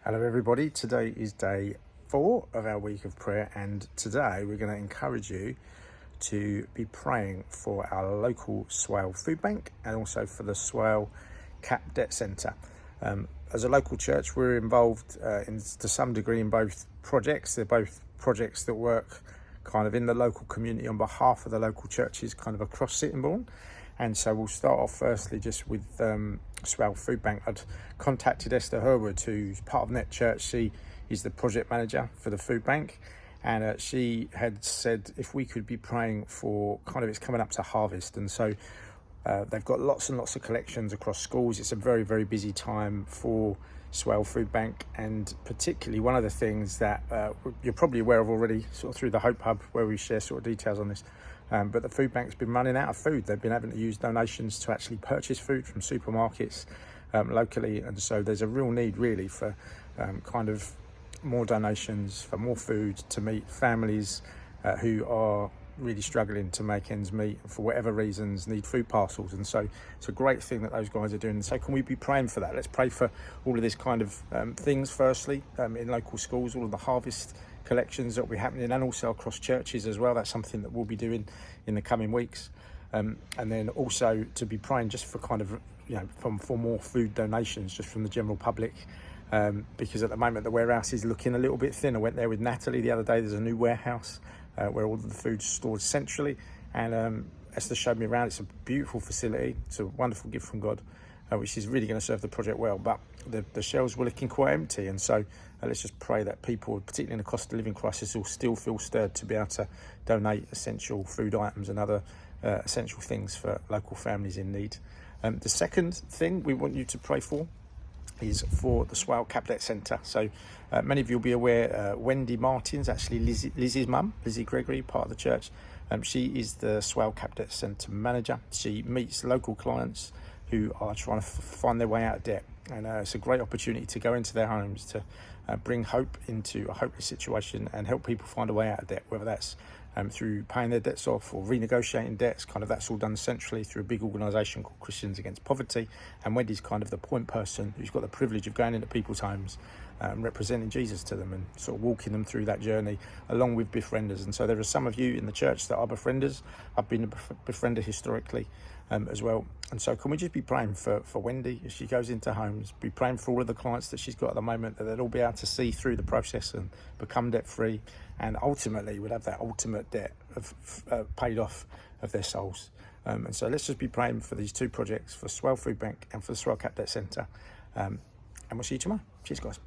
Hello everybody, today is day 4 of our week of prayer, and today we're going to encourage you to be praying for our local Swale Foodbank and also for the Swale Cap Debt Centre. As a local church, we're involved to some degree in both projects. They're both projects that work kind of in the local community on behalf of the local churches kind of across Sittingbourne. And so we'll start off firstly just with Swale Foodbank. I'd contacted Esther Herwood, who's part of Net Church. She is the project manager for the food bank, and she had said if we could be praying for it's coming up to harvest, and so they've got lots and lots of collections across schools. It's a very, very busy time for Swale Foodbank, and particularly one of the things that you're probably aware of already, sort of through the Hope Hub, where we share sort of details on this. But the food bank's been running out of food. They've been having to use donations to actually purchase food from supermarkets locally, and so there's a real need really for more donations, for more food to meet families who are really struggling to make ends meet, for whatever reasons need food parcels. And so it's a great thing that those guys are doing. So can we be praying for that? Let's pray for all of this kind of things firstly in local schools, all of the harvest collections that will be happening, and also across churches as well. That's something that we'll be doing in the coming weeks, and then also to be praying just for for more food donations just from the general public, because at the moment the warehouse is looking a little bit thin. I went there with Natalie the other day. There's a new warehouse where all of the food's stored centrally, and Esther showed me around. It's a beautiful facility. It's a wonderful gift from God, which is really going to serve the project well, but the shelves were looking quite empty. And so let's just pray that people, particularly in the cost of living crisis, will still feel stirred to be able to donate essential food items and other essential things for local families in need. The second thing we want you to pray for is for the Swale Cap Debt Centre. So many of you will be aware, Wendy Martin's actually Lizzie's mum, Lizzie Gregory, part of the church. She is the Swale Cap Debt Centre manager. She meets local clients who are trying to find their way out of debt, and it's a great opportunity to go into their homes to bring hope into a hopeless situation and help people find a way out of debt, whether that's through paying their debts off or renegotiating debts. That's all done centrally through a big organisation called Christians Against Poverty, and Wendy's kind of the point person who's got the privilege of going into people's homes, representing Jesus to them and sort of walking them through that journey along with befrienders. And so there are some of you in the church that are befrienders. I've been a befriender historically as well. And so can we just be praying for Wendy as she goes into homes, be praying for all of the clients that she's got at the moment, that they'll be able to see through the process and become debt free, and ultimately would have that ultimate debt of paid off of their souls. And so let's just be praying for these two projects, for Swale Foodbank and for the Swale Cap Debt Centre, and we'll see you tomorrow. Cheers guys.